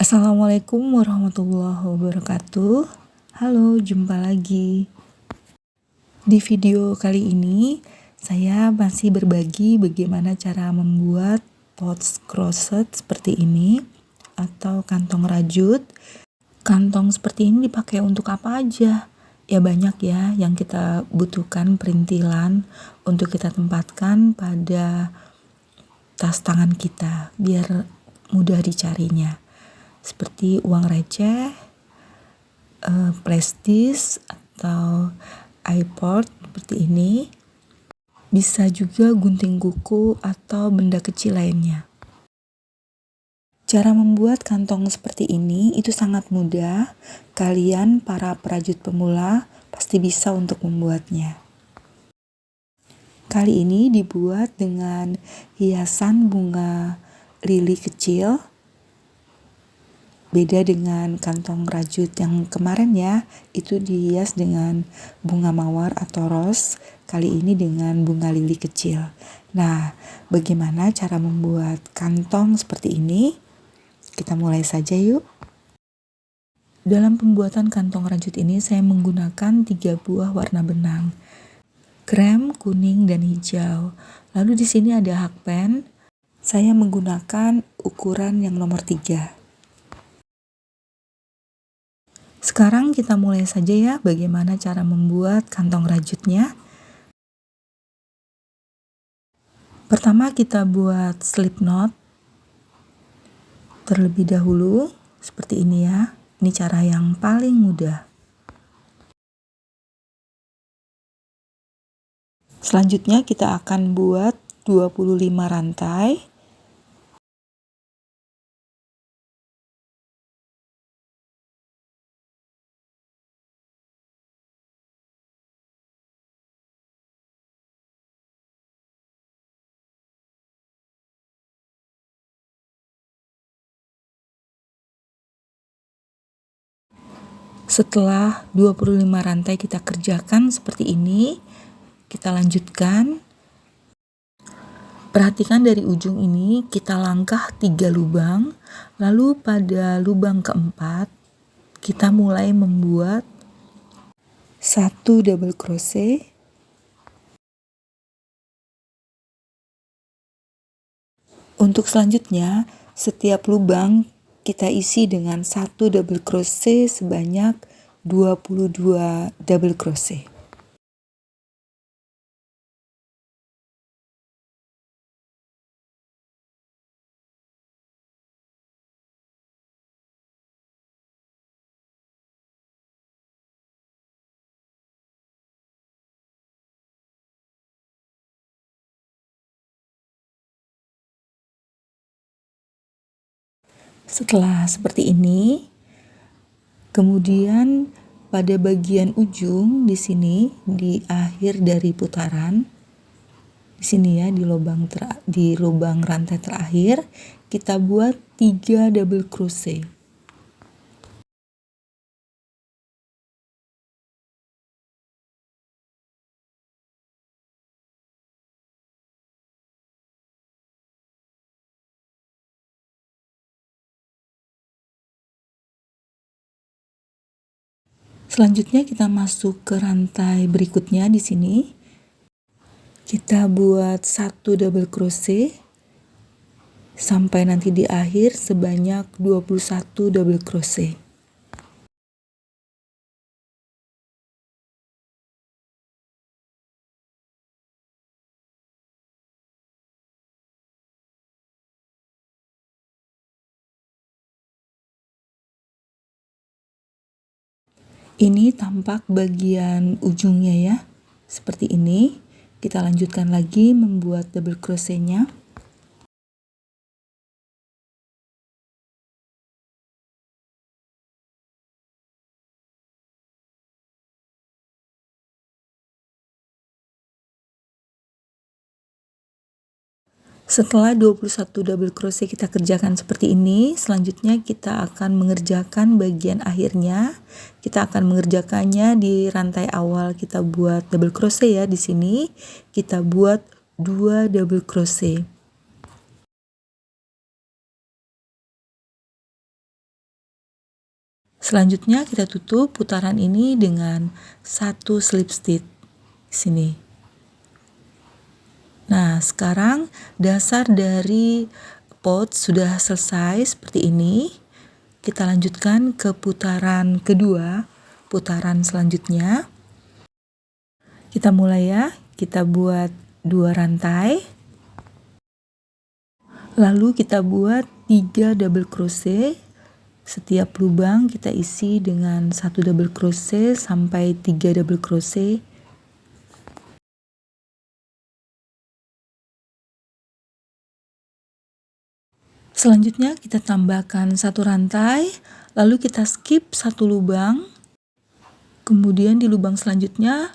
Assalamualaikum warahmatullahi wabarakatuh. Halo, jumpa lagi. Di video kali ini, saya masih berbagi bagaimana cara membuat pouch crochet seperti ini atau kantong rajut. Kantong seperti ini dipakai untuk apa aja? Ya banyak ya yang kita butuhkan perintilan untuk kita tempatkan pada tas tangan kita biar mudah dicarinya. Seperti uang receh, prestis atau iPod seperti ini. Bisa juga gunting kuku atau benda kecil lainnya. Cara membuat kantong seperti ini itu sangat mudah. Kalian para perajut pemula pasti bisa untuk membuatnya. Kali ini dibuat dengan hiasan bunga lili kecil. Beda dengan kantong rajut yang kemarin ya, itu dihias dengan bunga mawar atau ros, kali ini dengan bunga lili kecil. Nah, bagaimana cara membuat kantong seperti ini? Kita mulai saja yuk. Dalam pembuatan kantong rajut ini saya menggunakan 3 buah warna benang. Krem, kuning, dan hijau. Lalu di sini ada hakpen. Saya menggunakan ukuran yang nomor 3. Sekarang kita mulai saja ya bagaimana cara membuat kantong rajutnya. Pertama kita buat slip knot terlebih dahulu seperti ini ya. Ini cara yang paling mudah. Selanjutnya kita akan buat 25 rantai. Setelah 25 rantai kita kerjakan seperti ini, kita lanjutkan. Perhatikan dari ujung ini kita langkah 3 lubang, lalu pada lubang keempat kita mulai membuat 1 double crochet. Untuk selanjutnya, setiap lubang kita isi dengan 1 double crochet sebanyak 22 double crochet. Setelah seperti ini, kemudian pada bagian ujung di sini di akhir dari putaran di sini ya di lubang rantai terakhir kita buat 3 double crochet. Selanjutnya kita masuk ke rantai berikutnya di sini. Kita buat 1 double crochet sampai nanti di akhir sebanyak 21 double crochet. Ini tampak bagian ujungnya ya, seperti ini. Kita lanjutkan lagi membuat double crochetnya. Setelah 21 double crochet kita kerjakan seperti ini, selanjutnya kita akan mengerjakan bagian akhirnya. Kita akan mengerjakannya di rantai awal kita buat double crochet ya. Di sini kita buat 2 double crochet. Selanjutnya kita tutup putaran ini dengan satu slip stitch sini. Nah, sekarang dasar dari pot sudah selesai seperti ini. Kita lanjutkan ke putaran kedua, putaran selanjutnya. Kita mulai ya, kita buat 2 rantai. Lalu kita buat 3 double crochet. Setiap lubang kita isi dengan 1 double crochet sampai 3 double crochet. Selanjutnya kita tambahkan 1 rantai, lalu kita skip 1 lubang. Kemudian di lubang selanjutnya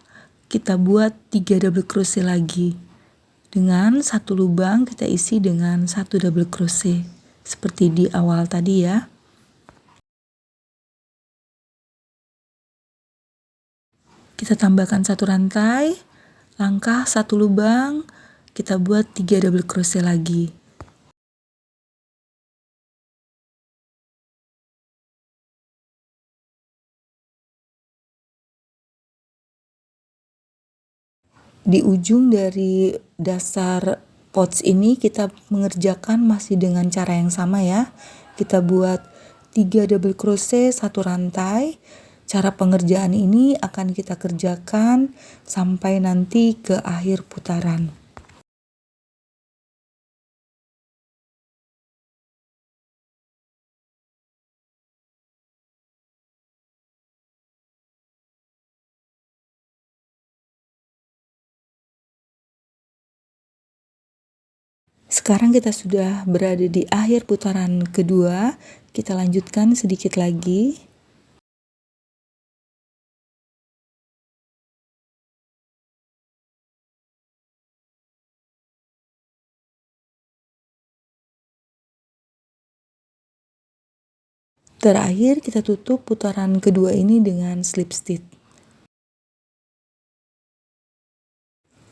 kita buat 3 double crochet lagi. Dengan 1 lubang kita isi dengan 1 double crochet seperti di awal tadi ya. Kita tambahkan 1 rantai, langkah 1 lubang, kita buat 3 double crochet lagi. Di ujung dari dasar pots ini kita mengerjakan masih dengan cara yang sama ya. Kita buat 3 double crochet 1 rantai. Cara pengerjaan ini akan kita kerjakan sampai nanti ke akhir putaran. Sekarang kita sudah berada di akhir putaran kedua. Kita lanjutkan sedikit lagi. Terakhir kita tutup putaran kedua ini dengan slip stitch.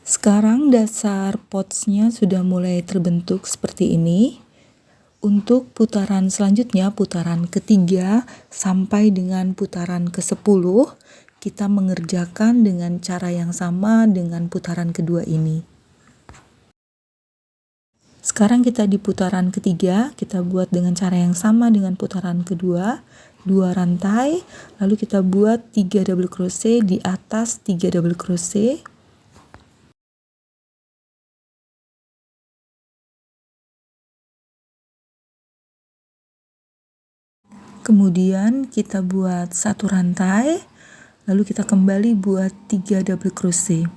Sekarang dasar potsnya sudah mulai terbentuk seperti ini. Untuk putaran selanjutnya, putaran ketiga sampai dengan putaran ke-10, kita mengerjakan dengan cara yang sama dengan putaran kedua ini. Sekarang kita di putaran ketiga, kita buat dengan cara yang sama dengan putaran kedua, 2 rantai, lalu kita buat 3 double crochet di atas 3 double crochet. Kemudian kita buat 1 rantai, lalu kita kembali buat 3 double crochet.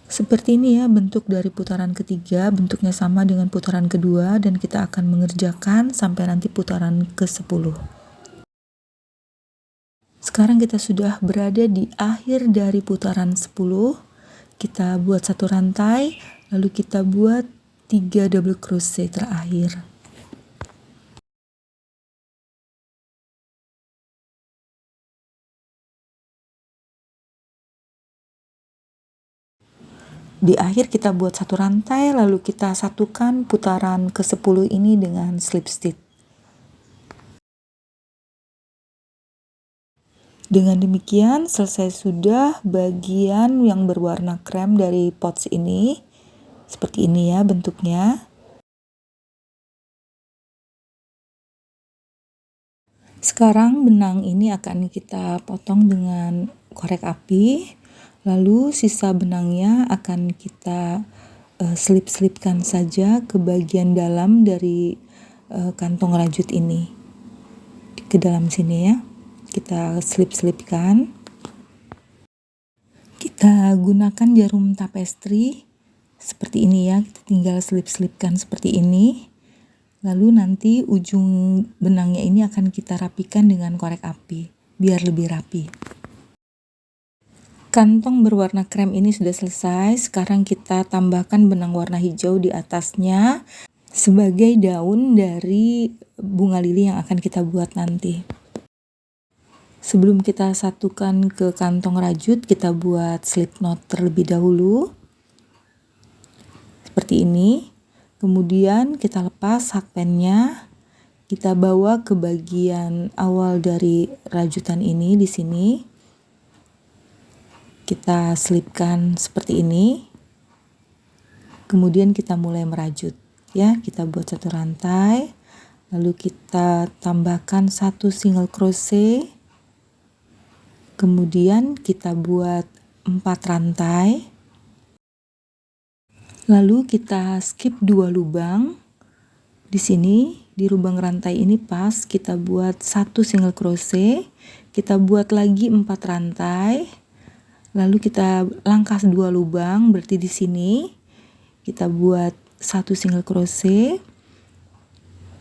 Seperti ini ya bentuk dari putaran ketiga, bentuknya sama dengan putaran kedua dan kita akan mengerjakan sampai nanti putaran ke-10. Sekarang kita sudah berada di akhir dari putaran 10. Kita buat 1 rantai, lalu kita buat 3 double crochet terakhir. Di akhir kita buat 1 rantai, lalu kita satukan putaran ke-10 ini dengan slip stitch. Dengan demikian selesai sudah bagian yang berwarna krem dari pots ini. Seperti ini ya bentuknya. Sekarang benang ini akan kita potong dengan korek api. Lalu sisa benangnya akan kita selip-selipkan saja ke bagian dalam dari kantong rajut ini. Ke dalam sini ya. Kita selip-selipkan. Kita gunakan jarum tapestri seperti ini ya. Kita tinggal selip-selipkan seperti ini. Lalu nanti ujung benangnya ini akan kita rapikan dengan korek api biar lebih rapi. Kantong berwarna krem ini sudah selesai. Sekarang kita tambahkan benang warna hijau di atasnya sebagai daun dari bunga lili yang akan kita buat nanti. Sebelum kita satukan ke kantong rajut, kita buat slip knot terlebih dahulu. Seperti ini. Kemudian kita lepas hakpennya. Kita bawa ke bagian awal dari rajutan ini di sini. Kita selipkan seperti ini. Kemudian kita mulai merajut. Ya, kita buat satu rantai. Lalu kita tambahkan satu single crochet. Kemudian kita buat 4 rantai. Lalu kita skip 2 lubang. Di sini di lubang rantai ini pas kita buat satu single crochet. Kita buat lagi 4 rantai. Lalu kita langkas 2 lubang, berarti di sini kita buat satu single crochet.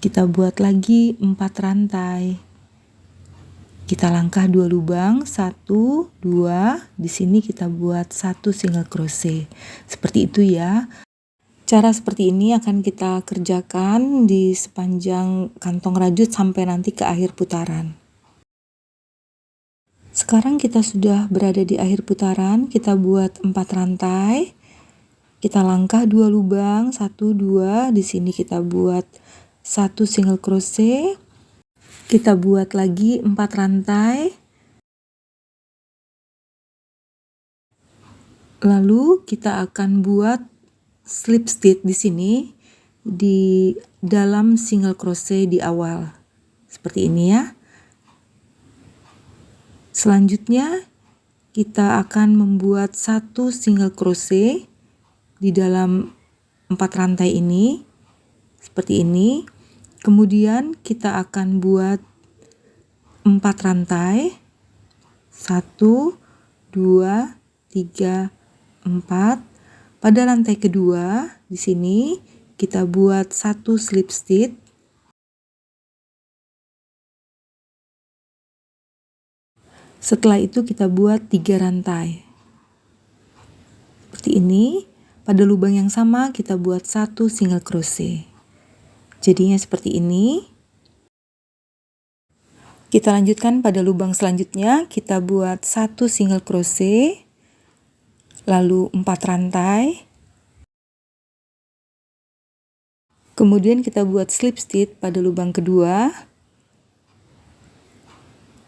Kita buat lagi 4 rantai. Kita langkah 2 lubang, 1, 2, di sini kita buat satu single crochet. Seperti itu ya. Cara seperti ini akan kita kerjakan di sepanjang kantong rajut sampai nanti ke akhir putaran. Sekarang kita sudah berada di akhir putaran, kita buat 4 rantai. Kita langkah 2 lubang, 1, 2, di sini kita buat satu single crochet. Kita buat lagi 4 rantai. Lalu kita akan buat slip stitch di sini di dalam single crochet di awal. Seperti ini ya. Selanjutnya kita akan membuat satu single crochet di dalam 4 rantai ini seperti ini. Kemudian kita akan buat 4 rantai, 1, 2, 3, 4. Pada rantai kedua di sini kita buat satu slip stitch. Setelah itu kita buat 3 rantai. Seperti ini. Pada lubang yang sama kita buat satu single crochet. Jadinya seperti ini. Kita lanjutkan pada lubang selanjutnya, kita buat satu single crochet. Lalu 4 rantai. Kemudian kita buat slip stitch pada lubang kedua.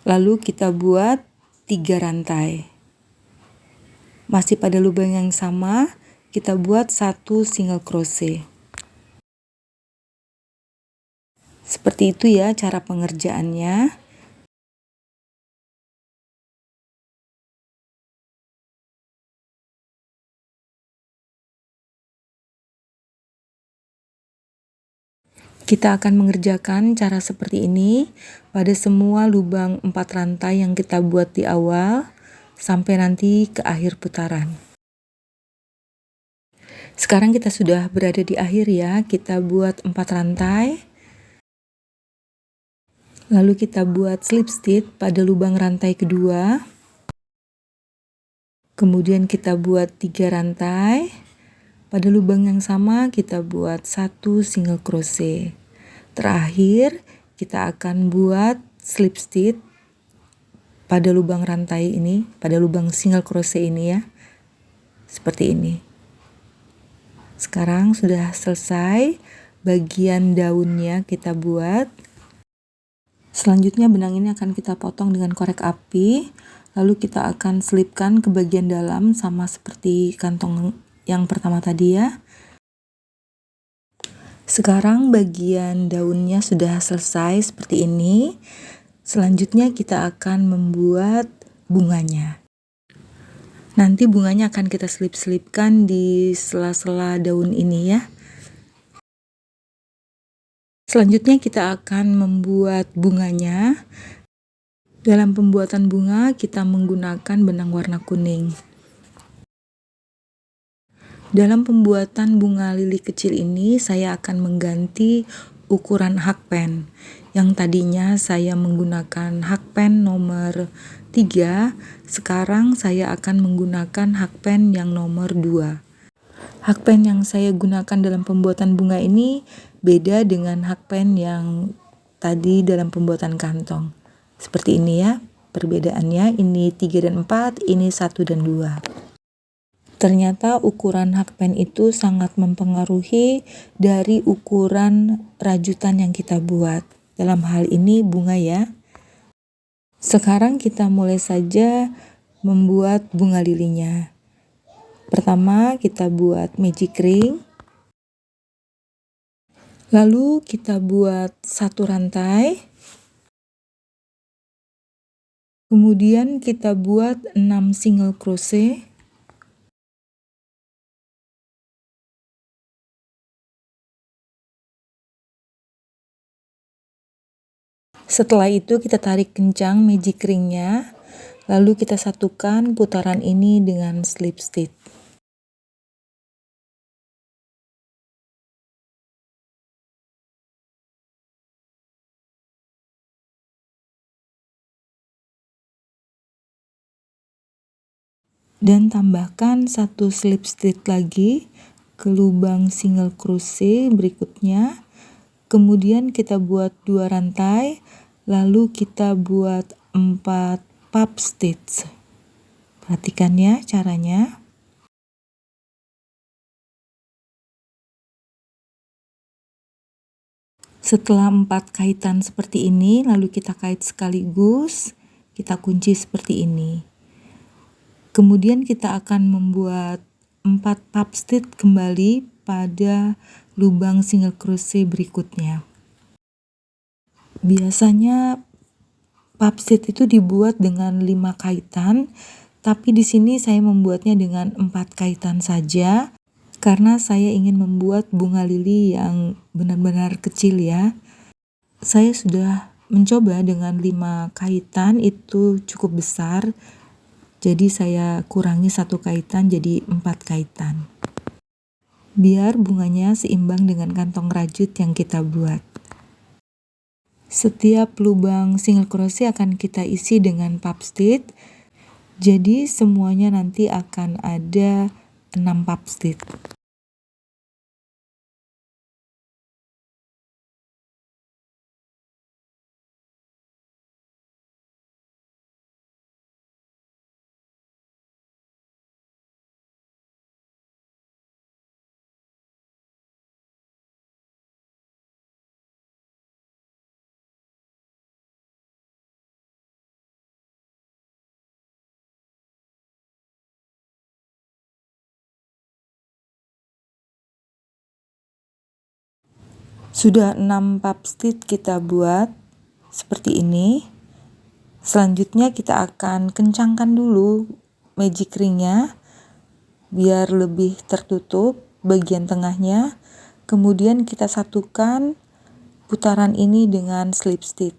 Lalu kita buat 3 rantai. Masih pada lubang yang sama, kita buat satu single crochet. Seperti itu ya cara pengerjaannya. Kita akan mengerjakan cara seperti ini pada semua lubang 4 rantai yang kita buat di awal sampai nanti ke akhir putaran. Sekarang kita sudah berada di akhir ya, kita buat 4 rantai. Lalu kita buat slip stitch pada lubang rantai kedua. Kemudian kita buat 3 rantai. Pada lubang yang sama kita buat satu single crochet. Terakhir kita akan buat slip stitch pada lubang rantai ini, pada lubang single crochet ini ya. Seperti ini. Sekarang sudah selesai bagian daunnya kita buat. Selanjutnya benang ini akan kita potong dengan korek api. Lalu kita akan selipkan ke bagian dalam sama seperti kantong yang pertama tadi ya. Sekarang bagian daunnya sudah selesai seperti ini. Selanjutnya kita akan membuat bunganya. Nanti bunganya akan kita selip-selipkan di sela-sela daun ini ya. Selanjutnya kita akan membuat bunganya. Dalam pembuatan bunga kita menggunakan benang warna kuning. Dalam pembuatan bunga lili kecil ini saya akan mengganti ukuran hakpen. Yang tadinya saya menggunakan hakpen nomor 3, sekarang saya akan menggunakan hakpen yang nomor 2. Hakpen yang saya gunakan dalam pembuatan bunga ini beda dengan hakpen yang tadi dalam pembuatan kantong. Seperti ini ya perbedaannya, ini 3 dan 4, ini 1 dan 2. Ternyata ukuran hakpen itu sangat mempengaruhi dari ukuran rajutan yang kita buat. Dalam hal ini bunga ya. Sekarang kita mulai saja membuat bunga lilinya. Pertama kita buat magic ring. Lalu kita buat 1 rantai. Kemudian kita buat 6 single crochet. Setelah itu kita tarik kencang magic ringnya, lalu kita satukan putaran ini dengan slip stitch. Dan tambahkan 1 slip stitch lagi ke lubang single crochet berikutnya. Kemudian kita buat 2 rantai, lalu kita buat 4 puff stitch. Perhatikan ya caranya. Setelah 4 kaitan seperti ini, lalu kita kait sekaligus, kita kunci seperti ini. Kemudian kita akan membuat 4 puff stitch kembali pada lubang single crochet berikutnya. Biasanya puff stitch itu dibuat dengan 5 kaitan, tapi di sini saya membuatnya dengan 4 kaitan saja karena saya ingin membuat bunga lili yang benar-benar kecil ya. Saya sudah mencoba dengan 5 kaitan, itu cukup besar. Jadi saya kurangi 1 kaitan jadi 4 kaitan. Biar bunganya seimbang dengan kantong rajut yang kita buat. Setiap lubang single crochet akan kita isi dengan puff stitch. Jadi semuanya nanti akan ada 6 puff stitch. Sudah 6 puff stitch kita buat seperti ini. Selanjutnya kita akan kencangkan dulu magic ringnya biar lebih tertutup bagian tengahnya. Kemudian kita satukan putaran ini dengan slip stitch.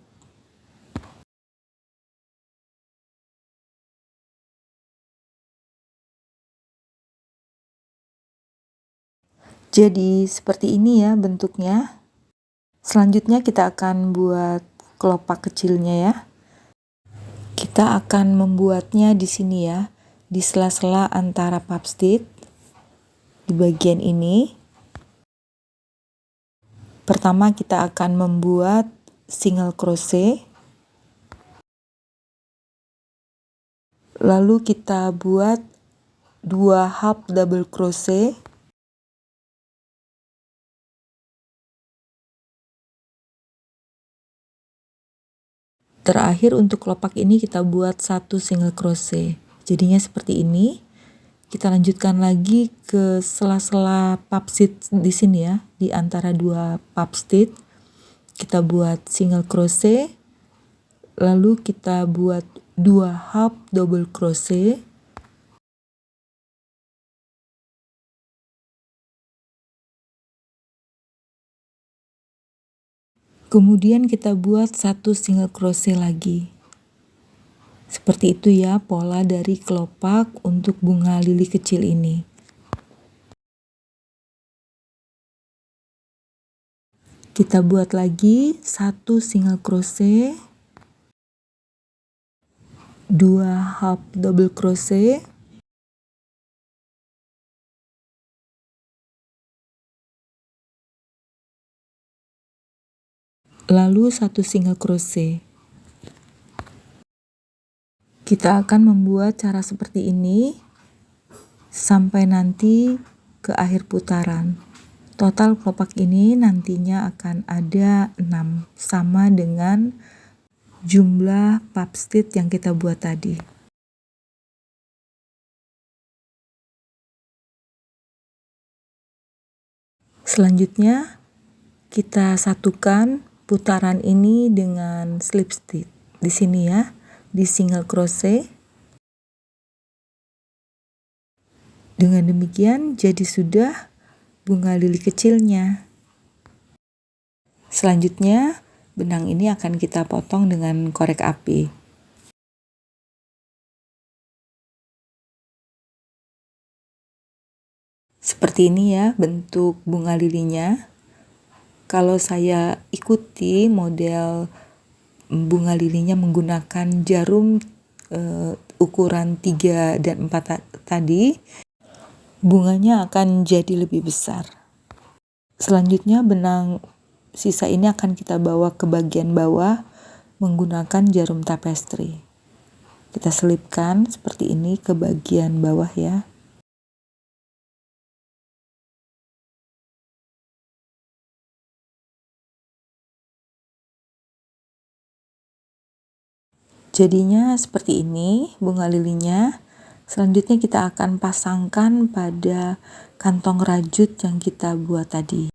Jadi seperti ini ya bentuknya. Selanjutnya kita akan buat kelopak kecilnya ya. Kita akan membuatnya di sini ya, di sela-sela antara puff stitch di bagian ini. Pertama kita akan membuat single crochet. Lalu kita buat 2 half double crochet. Terakhir untuk kelopak ini kita buat 1 single crochet. Jadinya seperti ini. Kita lanjutkan lagi ke sela-sela puff stitch di sini ya, di antara 2 puff stitch. Kita buat single crochet. Lalu kita buat 2 half double crochet. Kemudian kita buat 1 single crochet lagi. Seperti itu ya pola dari kelopak untuk bunga lili kecil ini. Kita buat lagi 1 single crochet, 2 half double crochet, lalu 1 single crochet. Kita akan membuat cara seperti ini sampai nanti ke akhir putaran. Total kelopak ini nantinya akan ada 6, sama dengan jumlah puff stitch yang kita buat tadi. Selanjutnya kita satukan putaran ini dengan slip stitch. Di sini ya, di single crochet. Dengan demikian jadi sudah bunga lili kecilnya. Selanjutnya benang ini akan kita potong dengan korek api. Seperti ini ya bentuk bunga lilinya. Kalau saya ikuti model bunga lilinya menggunakan jarum ukuran 3 dan 4 tadi, bunganya akan jadi lebih besar. Selanjutnya benang sisa ini akan kita bawa ke bagian bawah menggunakan jarum tapestry. Kita selipkan seperti ini ke bagian bawah ya. Jadinya seperti ini bunga lilinya. Selanjutnya kita akan pasangkan pada kantong rajut yang kita buat tadi.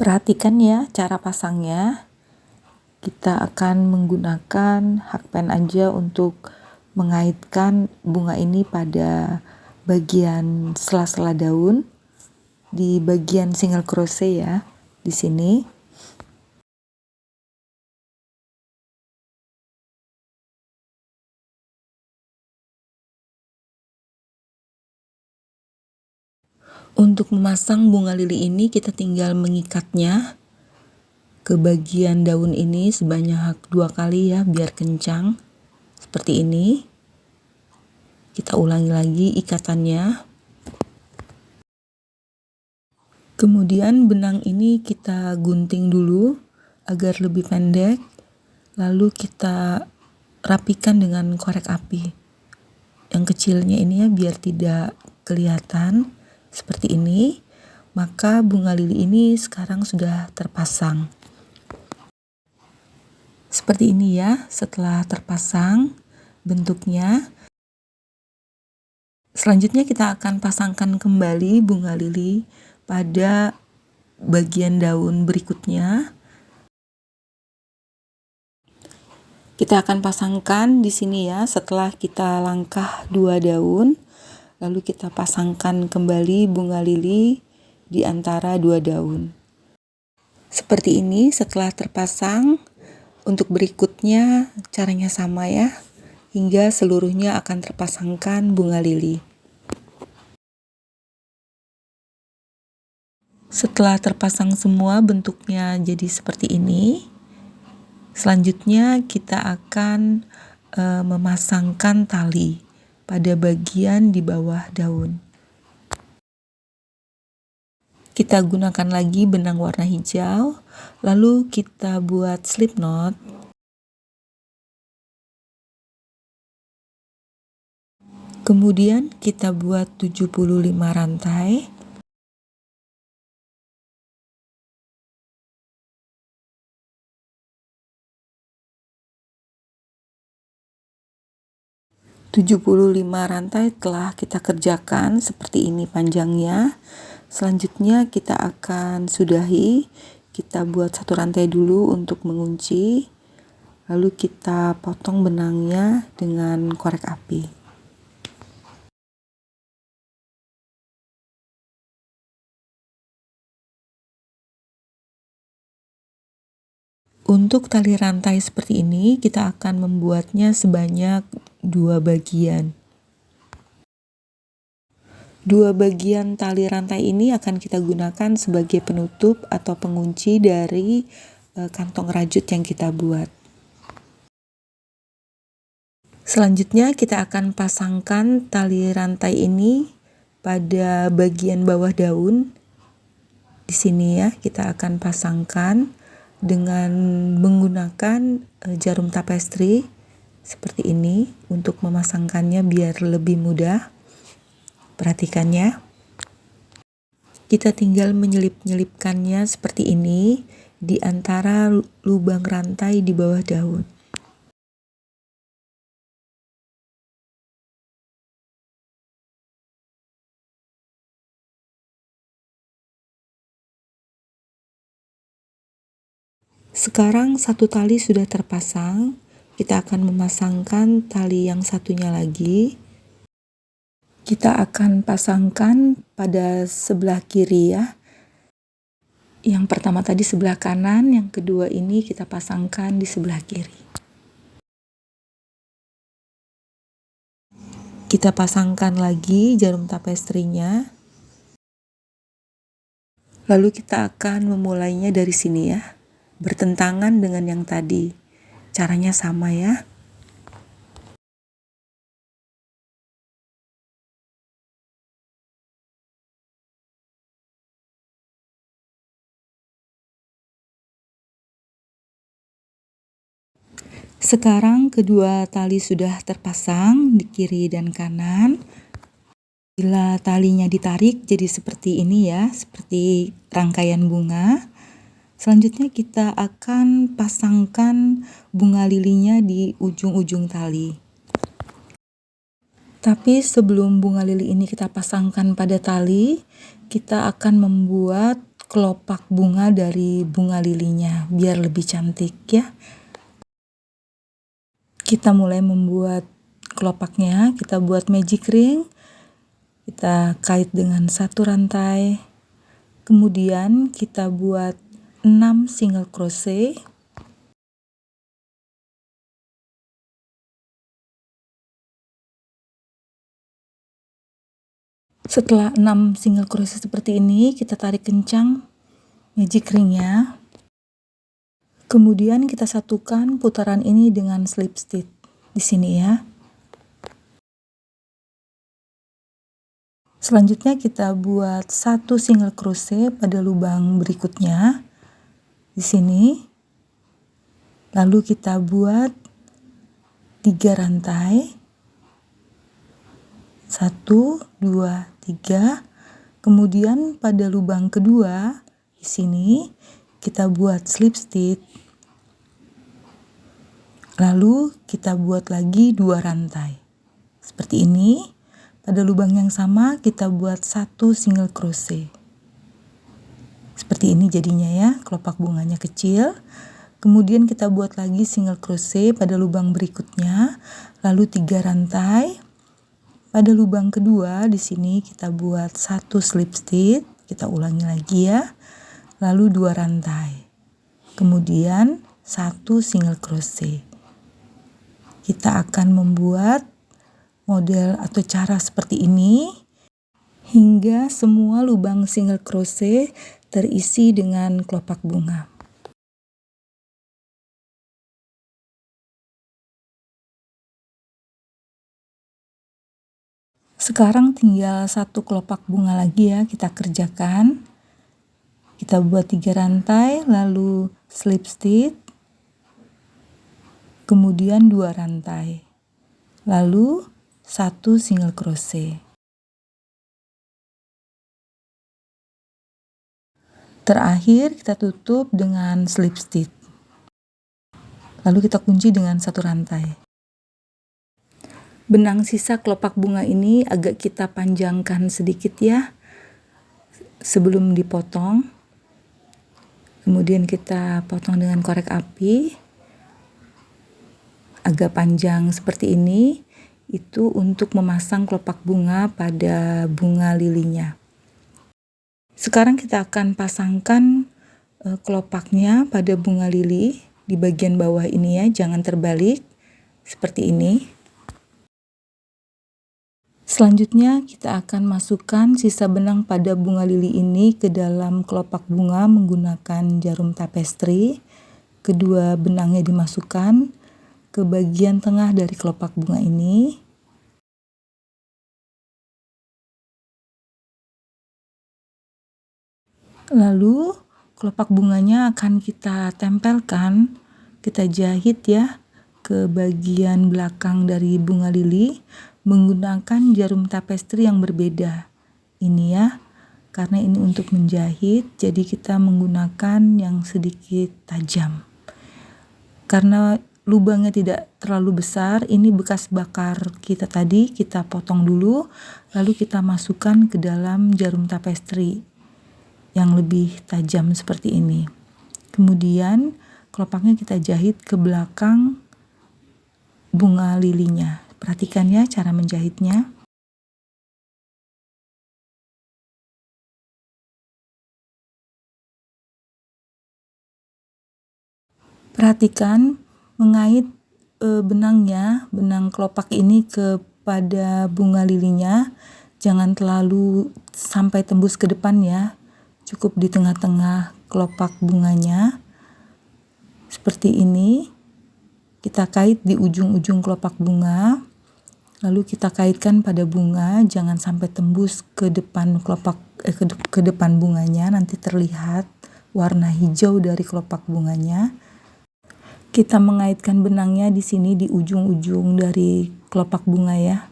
Perhatikan ya cara pasangnya. Kita akan menggunakan hakpen aja untuk mengaitkan bunga ini pada bagian sela-sela daun di bagian single crochet ya, di sini. Untuk memasang bunga lili ini kita tinggal mengikatnya ke bagian daun ini sebanyak 2 kali ya biar kencang. Seperti ini. Kita ulangi lagi ikatannya. Kemudian benang ini kita gunting dulu agar lebih pendek. Lalu kita rapikan dengan korek api. Yang kecilnya ini ya biar tidak kelihatan seperti ini. Maka bunga lili ini sekarang sudah terpasang. Seperti ini ya, setelah terpasang bentuknya. Selanjutnya kita akan pasangkan kembali bunga lili pada bagian daun berikutnya. Kita akan pasangkan di sini ya, setelah kita langkah 2 daun, lalu kita pasangkan kembali bunga lili di antara 2 daun. Seperti ini setelah terpasang. Untuk berikutnya caranya sama ya, hingga seluruhnya akan terpasangkan bunga lili. Setelah terpasang semua bentuknya jadi seperti ini. Selanjutnya kita akan memasangkan tali pada bagian di bawah daun. Kita gunakan lagi benang warna hijau, lalu kita buat slip knot. Kemudian kita buat 75 rantai. (75 rantai telah kita kerjakan seperti ini panjangnya. Selanjutnya kita akan sudahi. Kita buat 1 rantai dulu untuk mengunci. Lalu kita potong benangnya dengan korek api. Untuk tali rantai seperti ini, kita akan membuatnya sebanyak 2 bagian. 2 bagian tali rantai ini akan kita gunakan sebagai penutup atau pengunci dari kantong rajut yang kita buat. Selanjutnya kita akan pasangkan tali rantai ini pada bagian bawah daun. Di sini ya, kita akan pasangkan dengan menggunakan jarum tapestri seperti ini untuk memasangkannya biar lebih mudah. Perhatikan ya. Kita tinggal menyelip-nyelipkannya seperti ini di antara lubang rantai di bawah daun. Sekarang satu tali sudah terpasang, kita akan memasangkan tali yang satunya lagi. Kita akan pasangkan pada sebelah kiri ya. Yang pertama tadi sebelah kanan, yang kedua ini kita pasangkan di sebelah kiri. Kita pasangkan lagi jarum tapestrinya. Lalu kita akan memulainya dari sini ya. Bertentangan dengan yang tadi. Caranya sama ya. Sekarang kedua tali sudah terpasang di kiri dan kanan. Bila talinya ditarik jadi seperti ini ya, seperti rangkaian bunga. Selanjutnya kita akan pasangkan bunga lilinya di ujung-ujung tali. Tapi sebelum bunga lili ini kita pasangkan pada tali, kita akan membuat kelopak bunga dari bunga lilinya biar lebih cantik ya. Kita mulai membuat kelopaknya, kita buat magic ring. Kita kait dengan satu rantai. Kemudian kita buat 6 single crochet. Setelah 6 single crochet seperti ini, kita tarik kencang magic ringnya. Kemudian kita satukan putaran ini dengan slip stitch di sini ya. Selanjutnya kita buat 1 single crochet pada lubang berikutnya di sini. Lalu kita buat 3 rantai. 1, 2, 3. Kemudian pada lubang kedua di sini kita buat slip stitch. Lalu kita buat lagi 2 rantai. Seperti ini. Pada lubang yang sama kita buat 1 single crochet. Seperti ini jadinya ya, kelopak bunganya kecil. Kemudian kita buat lagi single crochet pada lubang berikutnya, lalu 3 rantai. Pada lubang kedua di sini kita buat 1 slip stitch, kita ulangi lagi ya. Lalu 2 rantai. Kemudian 1 single crochet. Kita akan membuat model atau cara seperti ini hingga semua lubang single crochet terisi dengan kelopak bunga. Sekarang tinggal 1 kelopak bunga lagi ya, kita kerjakan. Kita buat 3 rantai, lalu slip stitch, kemudian 2 rantai, lalu 1 single crochet. Terakhir kita tutup dengan slip stitch. Lalu kita kunci dengan 1 rantai. Benang sisa kelopak bunga ini agak kita panjangkan sedikit ya sebelum dipotong. Kemudian kita potong dengan korek api agak panjang seperti ini. Itu untuk memasang kelopak bunga pada bunga lilinya. Sekarang kita akan pasangkan kelopaknya pada bunga lili di bagian bawah ini ya, jangan terbalik seperti ini. Selanjutnya kita akan masukkan sisa benang pada bunga lili ini ke dalam kelopak bunga menggunakan jarum tapestri. Kedua benangnya dimasukkan ke bagian tengah dari kelopak bunga ini. Lalu kelopak bunganya akan kita tempelkan, kita jahit ya ke bagian belakang dari bunga lili menggunakan jarum tapestri yang berbeda. Ini ya, karena ini untuk menjahit, jadi kita menggunakan yang sedikit tajam. Karena lubangnya tidak terlalu besar, ini bekas bakar kita tadi, kita potong dulu, lalu kita masukkan ke dalam jarum tapestri yang lebih tajam seperti ini. Kemudian kelopaknya kita jahit ke belakang bunga lilinya. Perhatikan ya cara menjahitnya. Perhatikan mengait benangnya, benang kelopak ini kepada bunga lilinya. Jangan terlalu sampai tembus ke depan ya. Cukup di tengah-tengah kelopak bunganya. Seperti ini. Kita kait di ujung-ujung kelopak bunga. Lalu kita kaitkan pada bunga, jangan sampai tembus ke depan ke depan bunganya, nanti terlihat warna hijau dari kelopak bunganya. Kita mengaitkan benangnya di sini di ujung-ujung dari kelopak bunga ya.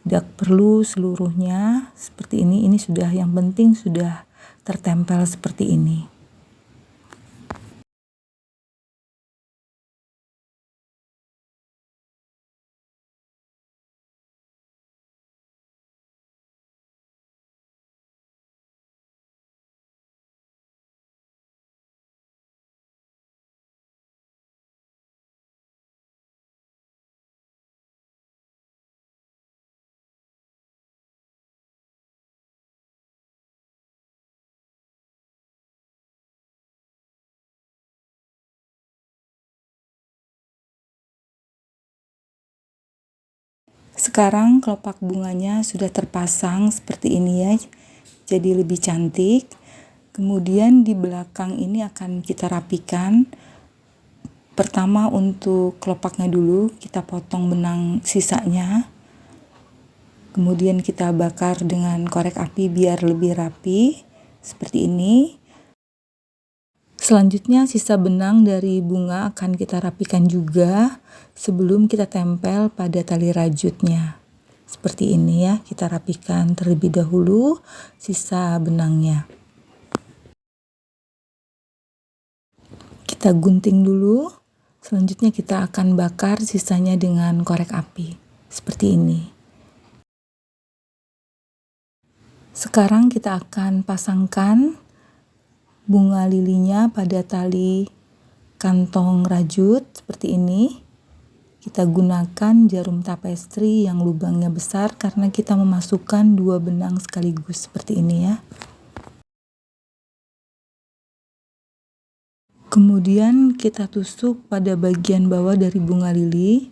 Tidak perlu seluruhnya seperti ini sudah, yang penting sudah tertempel seperti ini. Sekarang kelopak bunganya sudah terpasang seperti ini ya, jadi lebih cantik. Kemudian di belakang ini akan kita rapikan. Pertama untuk kelopaknya dulu kita potong benang sisanya. Kemudian kita bakar dengan korek api biar lebih rapi seperti ini. Selanjutnya sisa benang dari bunga akan kita rapikan juga sebelum kita tempel pada tali rajutnya. Seperti ini ya, kita rapikan terlebih dahulu sisa benangnya. Kita gunting dulu, selanjutnya kita akan bakar sisanya dengan korek api. Seperti ini. Sekarang kita akan pasangkan bunga lilinya pada tali kantong rajut seperti ini. Kita gunakan jarum tapestri yang lubangnya besar karena kita memasukkan dua benang sekaligus seperti ini ya. Kemudian kita tusuk pada bagian bawah dari bunga lili.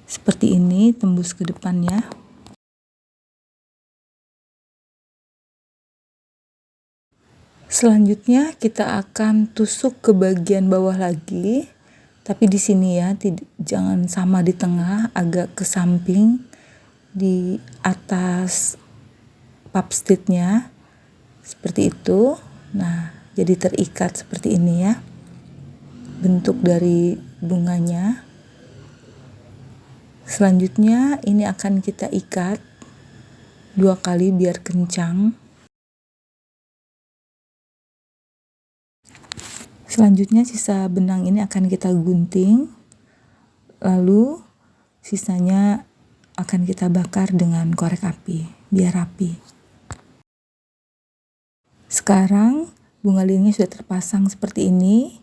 Seperti ini, tembus ke depan ya. Selanjutnya kita akan tusuk ke bagian bawah lagi, tapi di sini ya, jangan sama di tengah, agak ke samping di atas pap stitchnya, seperti itu. Nah, jadi terikat seperti ini ya, bentuk dari bunganya. Selanjutnya ini akan kita ikat 2 kali biar kencang. Selanjutnya sisa benang ini akan kita gunting, lalu sisanya akan kita bakar dengan korek api biar rapi. Sekarang bunga lilinya sudah terpasang seperti ini.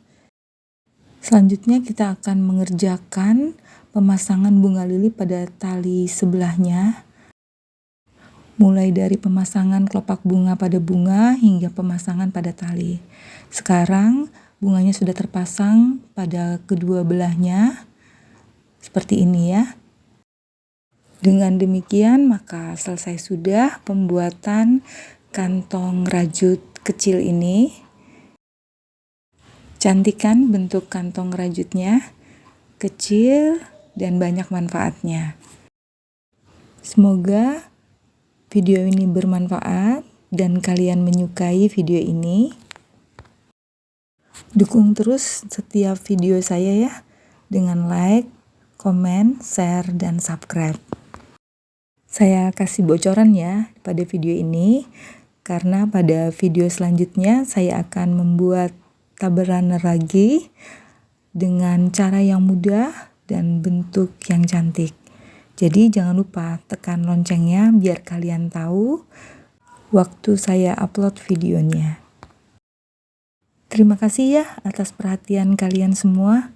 Selanjutnya kita akan mengerjakan pemasangan bunga lili pada tali sebelahnya. Mulai dari pemasangan kelopak bunga pada bunga hingga pemasangan pada tali. Sekarang bunganya sudah terpasang pada kedua belahnya, seperti ini ya. Dengan demikian maka selesai sudah pembuatan kantong rajut kecil ini. Cantik kan bentuk kantong rajutnya? Kecil dan banyak manfaatnya. Semoga video ini bermanfaat dan kalian menyukai video ini. Dukung terus setiap video saya ya, dengan like, komen, share, dan subscribe. Saya kasih bocoran ya pada video ini, karena pada video selanjutnya saya akan membuat tabel runner lagi dengan cara yang mudah dan bentuk yang cantik. Jadi jangan lupa tekan loncengnya biar kalian tahu waktu saya upload videonya. Terima kasih ya atas perhatian kalian semua.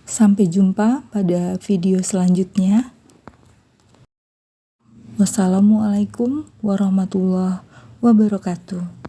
Sampai jumpa pada video selanjutnya. Wassalamualaikum warahmatullahi wabarakatuh.